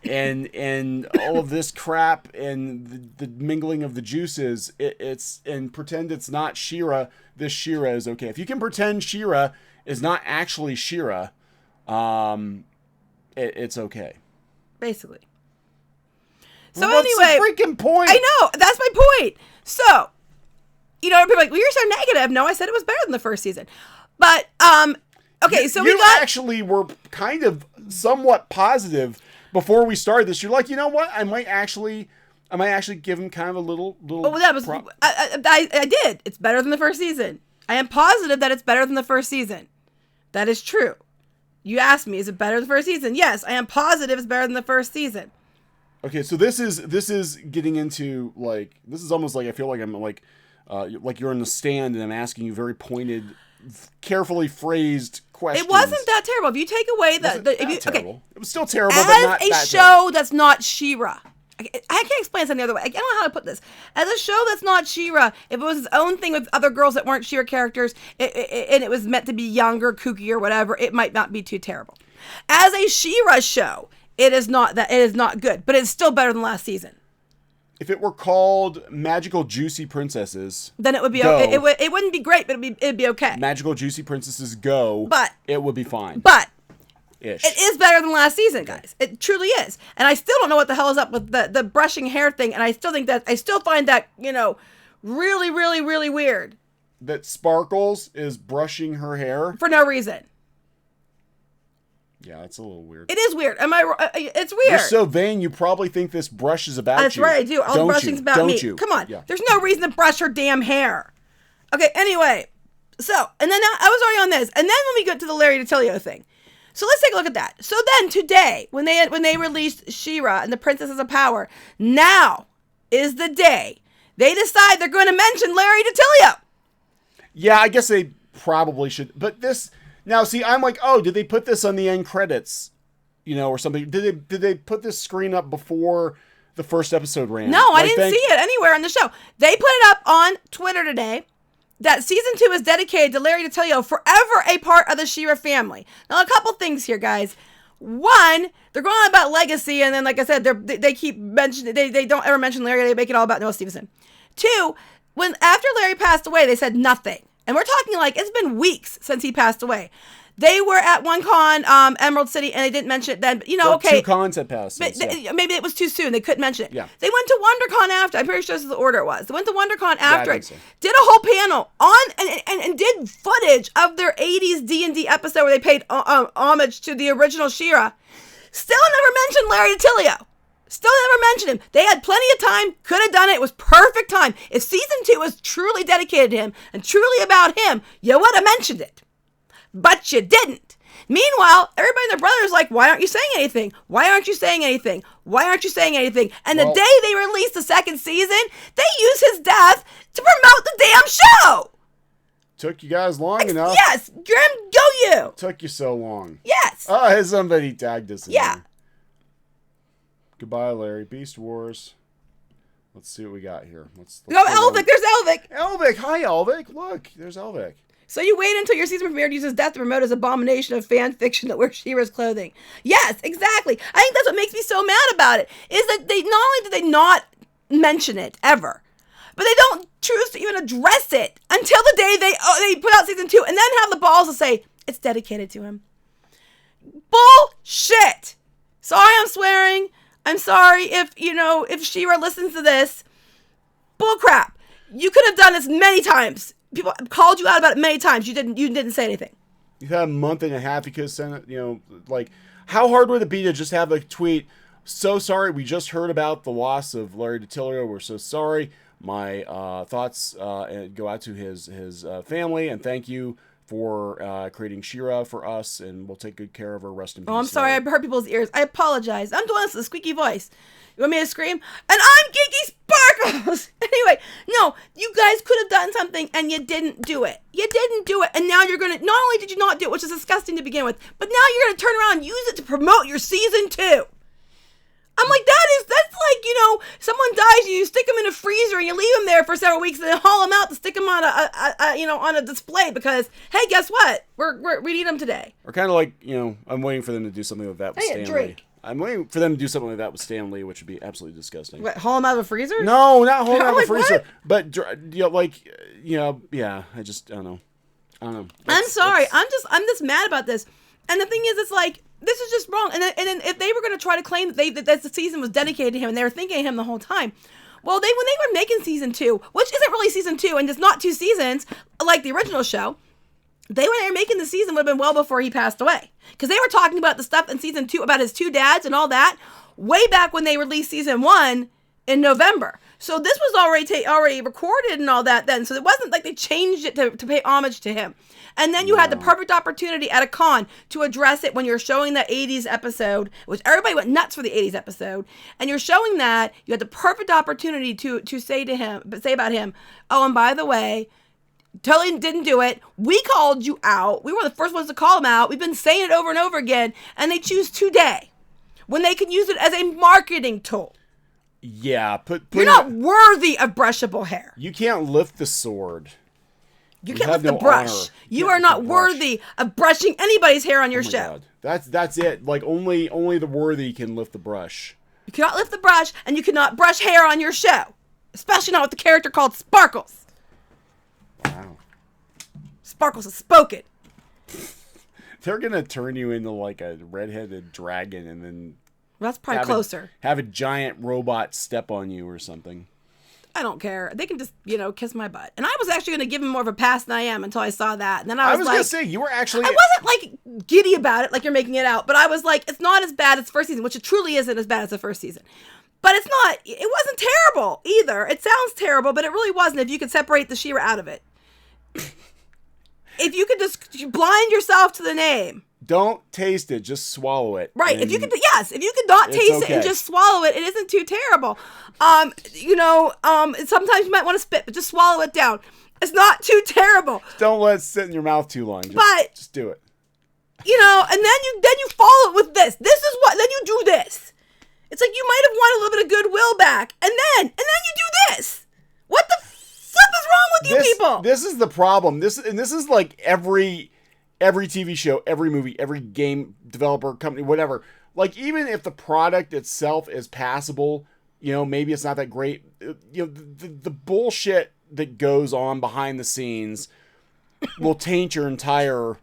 and all of this crap and the mingling of the juices, it's and pretend it's not She-Ra. This She-Ra is okay. If you can pretend She-Ra is not actually She-Ra, it's okay. Basically. So what's anyway, the freaking point? I know, that's my point. So, people are like, well, you're so negative. No, I said it was better than the first season. But, okay, so you actually were kind of somewhat positive before we started this. You're like, you know what? I might actually give him kind of a little. Oh, that was. I did. It's better than the first season. I am positive that it's better than the first season. That is true. You asked me, is it better than the first season? Yes, I am positive it's better than the first season. Okay, so this is getting into this is almost like I feel like I'm like you're in the stand and I'm asking you very pointed, carefully phrased questions. It wasn't that terrible. If you take away terrible. It was still terrible, as but not a that show terrible. That's not She-Ra. I can't explain something the other way. I don't know how to put this. As a show that's not She-Ra, if it was its own thing with other girls that weren't She-Ra characters, and it was meant to be younger, kooky, or whatever, it might not be too terrible. As a She-Ra show, it is not good, but it's still better than last season. If it were called Magical Juicy Princesses, then it would be okay. It wouldn't be great, but it'd be okay. Magical Juicy Princesses Go, but it would be fine. But Ish. It is better than last season, guys. It truly is. And I still don't know what the hell is up with the brushing hair thing. And I still find that, really, really, really weird. That Sparkles is brushing her hair? For no reason. Yeah, it's a little weird. It is weird. It's weird. You're so vain, you probably think this brush is about That's you. That's right, I do. All the brushing's about me. Come on. Yeah. There's no reason to brush her damn hair. Okay, anyway. So, and then I was already on this. And then when we get to the Larry DiTillio thing. So let's take a look at that. So then today, when they released She-Ra and the Princesses of Power, now is the day they decide they're going to mention Larry DiTillio. Yeah, I guess they probably should. But this now, see, I'm like, oh, did they put this on the end credits, or something? Did they put this screen up before the first episode ran? No, I didn't see it anywhere on the show. They put it up on Twitter today. That season 2 is dedicated to Larry DiTillio, forever a part of the She-Ra family. Now, a couple things here, guys. One, they're going on about legacy, and then, like I said, they keep mentioning, they don't ever mention Larry. They make it all about Noah Stevenson. Two, after Larry passed away, they said nothing. And we're talking it's been weeks since he passed away. They were at one con, Emerald City, and they didn't mention it then. But, okay. 2 cons had passed. Maybe it was too soon. They couldn't mention it. Yeah. They went to WonderCon after. I'm pretty sure this is the order it was. They went to WonderCon after it. So. Did a whole panel on and did footage of their 80s D&D episode where they paid homage to the original She-Ra. Still never mentioned Larry DiTillio. Still never mentioned him. They had plenty of time, could have done it. It was perfect time. If season 2 was truly dedicated to him and truly about him, you would have mentioned it. But you didn't. Meanwhile, everybody and their brother is like, why aren't you saying anything? Why aren't you saying anything? Why aren't you saying anything? And the day they released the second season, they used his death to promote the damn show. Took you guys long enough. Yes. Grim, go you. Took you so long. Yes. Oh, somebody tagged us in Yeah. there. Goodbye, Larry. Beast Wars. Let's see what we got here. Let's go Elvic. There's Elvic. Elvic. Hi, Elvic. Look, there's Elvic. So you wait until your season premiere to use his death to promote his abomination of fan fiction that wears She-Ra's clothing. Yes, exactly. I think that's what makes me so mad about it, is that they not only did they not mention it ever, but they don't choose to even address it until the day they put out season 2 and then have the balls to say, it's dedicated to him. Bullshit. Sorry I'm swearing. I'm sorry if She-Ra listens to this. Bullcrap. You could have done this many times. People called you out about it many times. You didn't say anything. You had a month and a half. You could have sent it, like, how hard would it be to just have a tweet, so sorry, we just heard about the loss of Larry DiTillio. We're so sorry. My thoughts go out to his family, and thank you for creating She-Ra for us, and we'll take good care of her. Rest in peace. Oh, I'm sorry. I hurt people's ears. I apologize. I'm doing this with a squeaky voice. You want me to scream? And I'm Geeky Sparkles! Anyway, no, you guys could have done something, and you didn't do it. You didn't do it, and now you're going to, not only did you not do it, which is disgusting to begin with, but now you're going to turn around and use it to promote your season 2. I'm like, that's like, someone dies, and you stick them in a freezer, and you leave them there for several weeks, and then haul them out to stick them on on a display, because, hey, guess what? We need them today. Or kind of like, I'm waiting for them to do something with that with Stanley. Drink. I'm waiting for them to do something like that with Stan Lee, which would be absolutely disgusting. What, haul them out of a freezer? No, not haul them out of a freezer. What? But yeah, I don't know. I'm sorry. I'm just mad about this. And the thing is, it's like, this is just wrong. And then if they were going to try to claim that the season was dedicated to him and they were thinking of him the whole time, well, when they were making season 2, which isn't really season 2 and it's not 2 seasons like the original show, when they were making the season would have been well before he passed away. Because they were talking about the stuff in season 2 about his 2 dads and all that way back when they released season 1 in November. So this was already recorded and all that then. So it wasn't like they changed it to pay homage to him. And then you had the perfect opportunity at a con to address it when you're showing that 80s episode, which everybody went nuts for the 80s episode. And you're showing that you had the perfect opportunity to say about him, oh, and by the way, totally didn't do it. We called you out. We were the first ones to call him out. We've been saying it over and over again. And they choose today when they can use it as a marketing tool. Yeah. You're not worthy of brushable hair. You can't lift the sword. You can't lift the brush. You are not worthy of brushing anybody's hair on your show. God. That's it. Like only the worthy can lift the brush. You cannot lift the brush, and you cannot brush hair on your show. Especially not with the character called Sparkles. Wow. Sparkles has spoken. They're going to turn you into like a redheaded dragon and then... Well, that's probably closer. Have a giant robot step on you or something. I don't care. They can just, kiss my butt. And I was actually going to give him more of a pass than I am until I saw that. And then I was like... going to say, you were actually... I wasn't, like, giddy about it, like you're making it out. But I was like, it's not as bad as the first season, which it truly isn't as bad as the first season. But it wasn't terrible either. It sounds terrible, but it really wasn't if you could separate the She-Ra out of it. If you could just blind yourself to the name. Don't taste it, just swallow it. Right. If you could not taste it and just swallow it, it isn't too terrible. Sometimes you might want to spit, but just swallow it down. It's not too terrible. Don't let it sit in your mouth too long. Just do it. And then you follow it with this. Then you do this. It's like you might have wanted a little bit of goodwill back, and then you do this. What the flip is wrong with you people? This is the problem. This is like every TV show, every movie, every game developer, company, whatever. Like, even if the product itself is passable, maybe it's not that great. The bullshit that goes on behind the scenes will taint your entire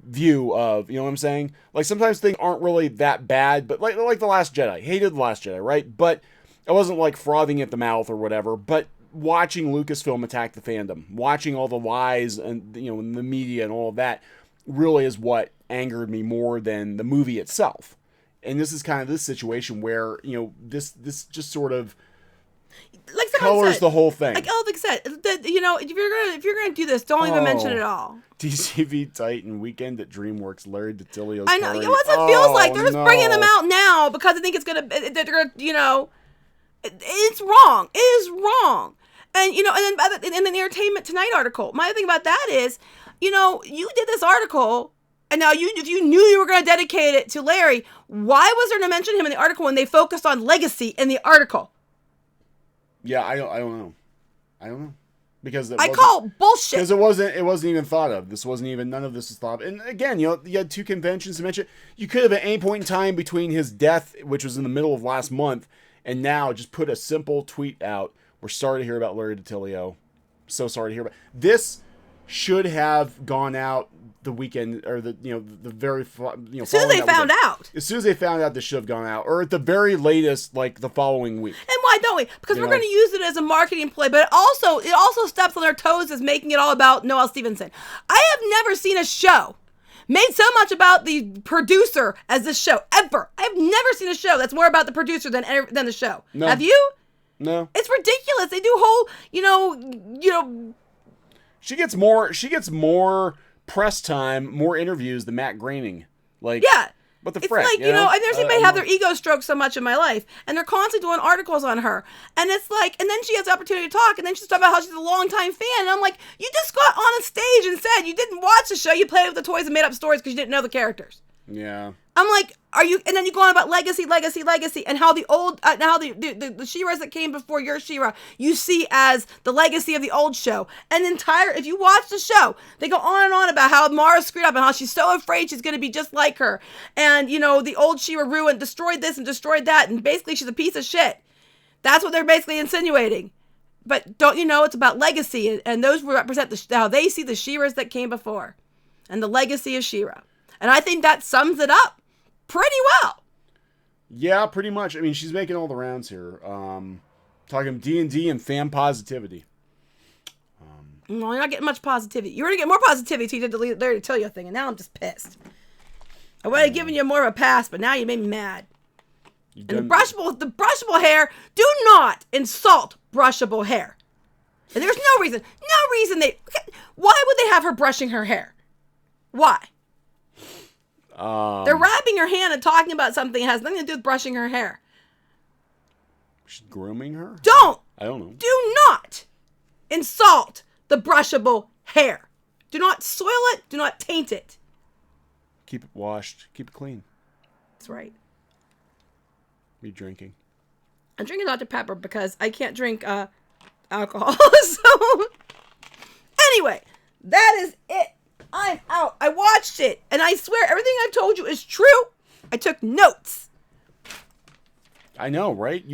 view of, you know what I'm saying? Like, sometimes things aren't really that bad, but like The Last Jedi. Hated The Last Jedi, right? But I wasn't like frothing at the mouth or whatever, but watching Lucasfilm attack the fandom, watching all the lies and, in the media and all of that, really is what angered me more than the movie itself. And this is kind of this situation where, you know, this just sort of like colors the whole thing. Like Elvick said, you know, if you're gonna do this, don't even mention it at all. DCV Titan weekend at Dreamworks. Larry DiTillio. I know. What's it feels like? They're just bringing them out now because I think it's gonna. They're gonna, you know, it's wrong. It is wrong. And you know, and then in the Entertainment Tonight article, my thing about that is, you know, you did this article. And now, if you knew you were going to dedicate it to Larry, why was there no mention of him in the article when they focused on legacy in the article? Yeah, I don't know. Because I call bullshit. Because it wasn't even thought of. None of this was thought of. And again, you know, you had 2 conventions to mention. You could have at any point in time between his death, which was in the middle of last month, and now just put a simple tweet out. We're sorry to hear about Larry DiTillio. So sorry to hear about this. Should have gone out the weekend, or the very, you know, as soon as they found out. As soon as they found out, this should have gone out, or at the very latest, like the following week. And why don't we? Because we're going to use it as a marketing play, but it also steps on their toes as making it all about Noelle Stevenson. I have never seen a show made so much about the producer as this show ever. I have never seen a show that's more about the producer than the show. No. Have you? No. It's ridiculous. They do whole, you know. She gets more press time, more interviews than Matt Groening. Like, yeah. What the it's frick? Like, you know, I've never seen anybody have their ego stroked so much in my life. And they're constantly doing articles on her. And it's like, and then she has the opportunity to talk, and then she's talking about how she's a longtime fan. And I'm like, you just got on a stage and said you didn't watch the show, you played with the toys and made up stories because you didn't know the characters. Yeah. I'm like, are you? And then you go on about legacy, and how the old, how the She-Ras that came before your She-Ra, you see as the legacy of the old show. And if you watch the show, they go on and on about how Mara screwed up and how she's so afraid she's going to be just like her. And, you know, the old She-Ra ruined, destroyed this and destroyed that. And basically she's a piece of shit. That's what they're basically insinuating. But don't you know, it's about legacy. And those represent how they see the She-Ras that came before. And the legacy of She-Ra. And I think that sums it up pretty well. Yeah, pretty much. I mean, she's making all the rounds here. Talking D&D and fan positivity. No, you're not getting much positivity. You were going to get more positivity until you did the Larry DiTillio thing, and now I'm just pissed. I would have given you more of a pass, but now you made me mad. And the brushable hair, do not insult brushable hair. And there's no reason why would they have her brushing her hair? Why? They're wrapping her hand and talking about something that has nothing to do with brushing her hair. She's grooming her? I don't know. Do not insult the brushable hair. Do not soil it. Do not taint it. Keep it washed. Keep it clean. That's right. What are you drinking? I'm drinking Dr. Pepper because I can't drink alcohol. So, anyway, that is it. I'm out. I watched it, and I swear everything I've told you is true. I took notes. I know, right?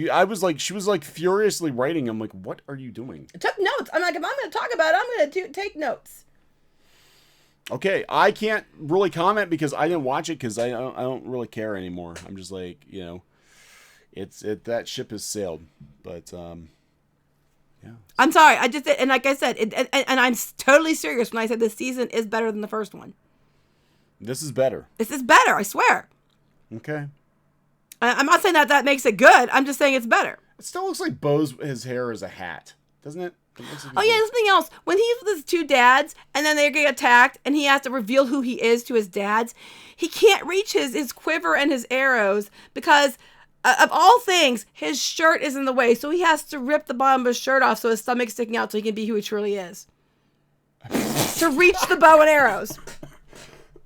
She was like furiously writing. I'm like, what are you doing? I took notes. I'm like, if I'm going to talk about it, I'm going to take notes. Okay, I can't really comment because I didn't watch it because I don't really care anymore. I'm just like, you know, that ship has sailed. But yeah. I'm sorry. I just did, and like I said, and I'm totally serious when I said this season is better than the first one. This is better. This is better. I swear. Okay. I'm not saying that makes it good. I'm just saying it's better. It still looks like his hair is a hat, doesn't it? Oh yeah, there's something else. When he's with his 2 dads, and then they get attacked, and he has to reveal who he is to his dads, he can't reach his quiver and his arrows because, of all things, his shirt is in the way. So he has to rip the bottom of his shirt off so his stomach's sticking out so he can be who he truly is. To reach the bow and arrows.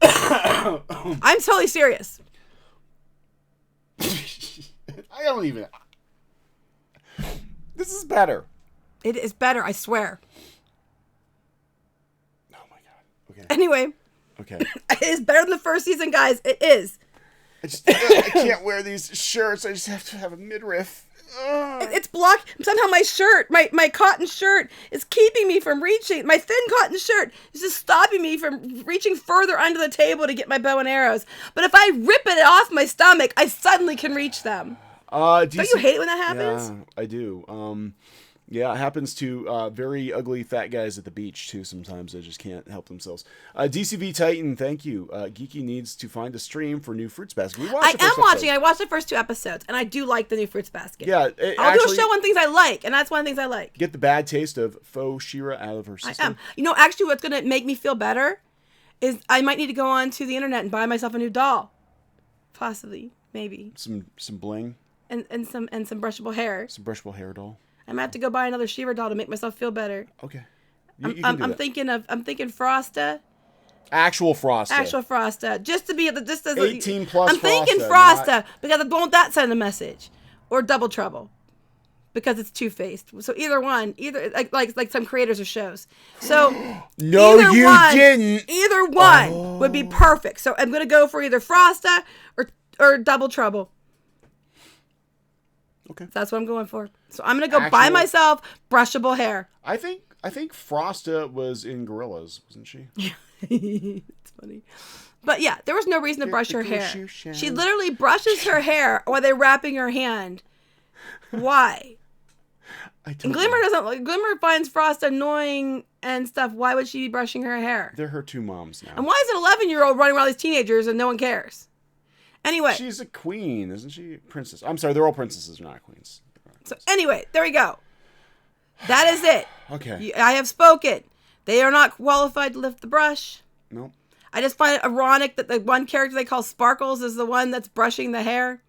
I'm totally serious. I don't even... This is better. It is better, I swear. Oh my god. Okay. Anyway. Okay. It is better than the first season, guys. It is. I can't wear these shirts. I just have to have a midriff. It's blocked. Somehow my shirt, my cotton shirt is keeping me from reaching. My thin cotton shirt is just stopping me from reaching further under the table to get my bow and arrows. But if I rip it off my stomach, I suddenly can reach them. Don't you hate when that happens? Yeah, I do. Yeah, it happens to very ugly fat guys at the beach, too, sometimes. They just can't help themselves. DCV Titan, thank you. Geeky needs to find a stream for new Fruits Basket. We watched I am watching. I watched the first 2 episodes, and I do like the new Fruits Basket. Yeah. I'll do a show on things I like, and that's one of the things I like. Get the bad taste of faux She-Ra out of her system. I am. You know, actually, what's going to make me feel better is I might need to go on to the internet and buy myself a new doll. Possibly. Maybe. Some bling. And some brushable hair. Some brushable hair doll. I'm gonna have to go buy another She-Ra doll to make myself feel better. Okay. I'm thinking Frosta. Actual Frosta. Actual Frosta. Just to be just as 18 plus. I'm thinking Frosta because I don't want that send a message, or Double Trouble, because it's two-faced. So either one, like some creators of shows. So no, you didn't. Either one would be perfect. So I'm gonna go for either Frosta or Double Trouble. Okay. That's what I'm going for. So I'm going to go buy myself brushable hair. I think Frosta was in Gorillas, wasn't she? It's funny. But yeah, there was no reason to brush her hair. She literally brushes her hair while they're wrapping her hand. Why? And Glimmer finds Frost annoying and stuff. Why would she be brushing her hair? They're her 2 moms now. And why is an 11-year-old running around these teenagers and no one cares? Anyway. She's a queen, isn't she? Princess. I'm sorry, they're all princesses, not queens. So anyway, there we go. That is it. Okay. I have spoken. They are not qualified to lift the brush. Nope. I just find it ironic that the one character they call Sparkles is the one that's brushing the hair.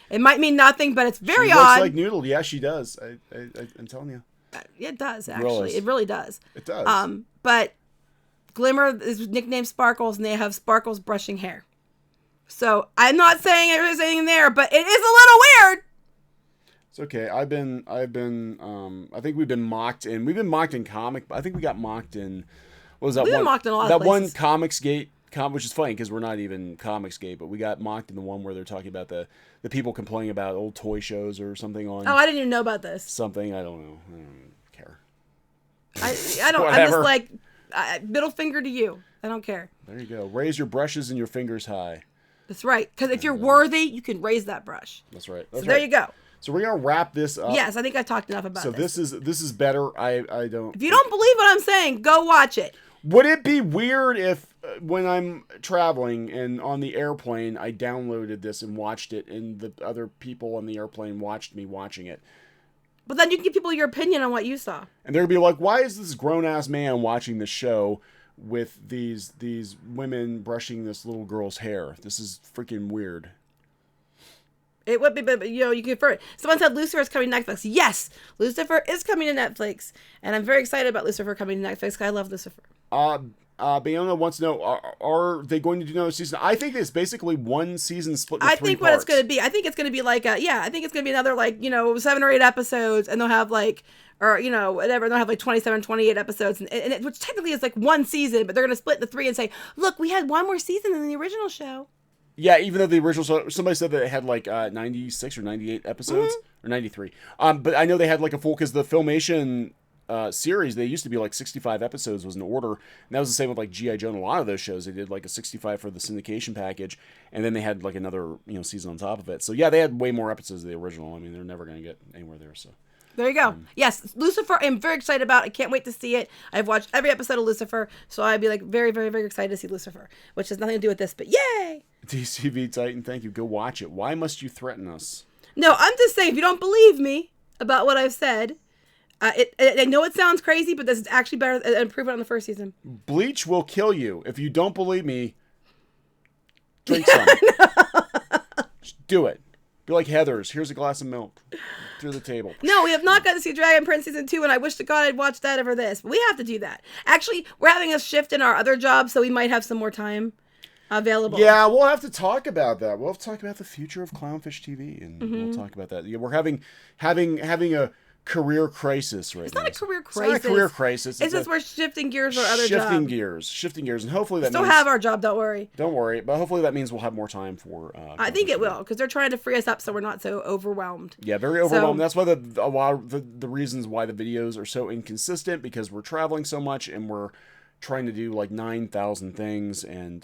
It might mean nothing, but it's very odd. She looks like Noodle. Yeah, she does. I'm telling you. It does, actually. It really does. It does. But Glimmer is nicknamed Sparkles, and they have Sparkles brushing hair. So I'm not saying there's anything there, but it is a little weird. It's okay. I think we've been mocked, and we've been mocked in comic. I think we got mocked in, what was that We've one? Been mocked in a lot that of places. one Comicsgate, which is funny because we're not even Comicsgate, but we got mocked in the one where they're talking about the people complaining about old toy shows or something on. Oh, I didn't even know about this. Something, I don't know. I don't care. I don't. I'm just like middle finger to you. I don't care. There you go. Raise your brushes and your fingers high. That's right. Because if you're worthy, you can raise that brush. That's right. There you go. So we're gonna wrap this up. Yes, I think I talked enough about this. So this is better. I don't. If you don't believe what I'm saying, go watch it. Would it be weird if when I'm traveling and on the airplane, I downloaded this and watched it, and the other people on the airplane watched me watching it? But then you can give people your opinion on what you saw. And they're gonna be like, "Why is this grown ass man watching the show with these women brushing this little girl's hair? This is freaking weird." It would be, but you can confirm it. Someone said Lucifer is coming to Netflix. Yes, Lucifer is coming to Netflix, and I'm very excited about Lucifer coming to Netflix because I love Lucifer. Bayona wants to know: Are they going to do another season? I think it's basically one season split. Into 3 think parts. What it's going to be. I think it's going to be like I think it's going to be another 7 or 8 episodes, and they'll have whatever. They'll have 27, 28 episodes, which technically is like one season, but they're going to split into 3 and say, look, we had one more season than the original show. Yeah, even though the original show, somebody said that it had 96 or 98 episodes, or 93. But I know they had a full, because the Filmation series, they used to be 65 episodes was in order. And that was the same with G.I. Joe and a lot of those shows. They did a 65 for the syndication package, and then they had another season on top of it. So yeah, they had way more episodes of the original. I mean, they're never going to get anywhere there, so. There you go. Yes, Lucifer, I'm very excited about. I can't wait to see it. I've watched every episode of Lucifer, so I'd be very, very, very excited to see Lucifer, which has nothing to do with this, but yay! DCV Titan, thank you. Go watch it. Why must you threaten us? No, I'm just saying, if you don't believe me about what I've said, I know it sounds crazy, but this is actually better and improvement on the first season. Bleach will kill you. If you don't believe me, drink some. Just do it. Be like Heather's. Here's a glass of milk. Through the table. No, we have not got to see Dragon Prince Season 2, and I wish to God I'd watched that over this. But we have to do that. Actually, we're having a shift in our other jobs, so we might have some more time available. Yeah, we'll have to talk about that. We'll have to talk about the future of Clownfish TV, and we'll talk about that. Yeah, we're having a career crisis right now. It's not a career crisis. It's not a career crisis. It's just we're shifting gears for other jobs. Shifting gears, and hopefully that still have our job. Don't worry. Don't worry, but hopefully that means we'll have more time for. I think it will, because they're trying to free us up so we're not so overwhelmed. Yeah, very overwhelmed. That's why a lot of the reasons why the videos are so inconsistent, because we're traveling so much and we're trying to do 9,000 things, and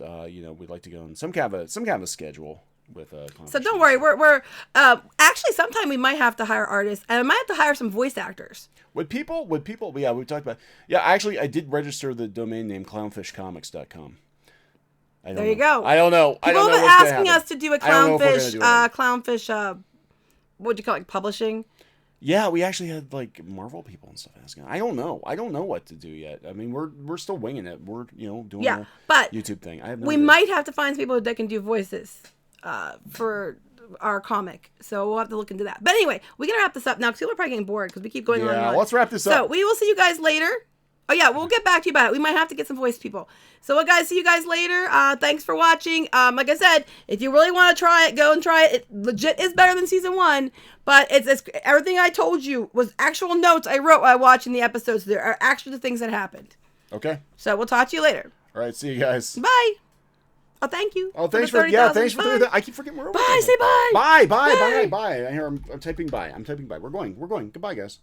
we'd like to go on some kind of a schedule. with Clownfish. So don't worry, we're actually sometime we might have to hire artists, and I might have to hire some voice actors. Would people? Yeah, we talked about. Yeah, actually, I did register the domain name clownfishcomics.com. There you go. I don't know. People have been asking us to do a clownfish, clownfish. What do you call it, like publishing? Yeah, we actually had like Marvel people and stuff asking. I don't know what to do yet. I mean, we're still winging it. We're doing the YouTube thing. I have no we idea. might have to find some people that can do voices for our comic. So we'll have to look into that. But anyway, we're gonna wrap this up now because people are probably getting bored because we keep going on. Yeah, let's wrap this up. So we will see you guys later. Oh yeah, we'll get back to you about it. We might have to get some voice people. So guys, see you guys later. Thanks for watching. Like I said, if you really want to try it, go and try it. It legit is better than season 1, but it's everything I told you was actual notes I wrote while watching the episodes. There are actually the things that happened. Okay. So we'll talk to you later. All right, see you guys. Bye. Oh, thank you. Oh, thanks for 30. I keep forgetting we're over. Bye. Say bye. Bye. I hear I'm typing bye. We're going. Goodbye, guys.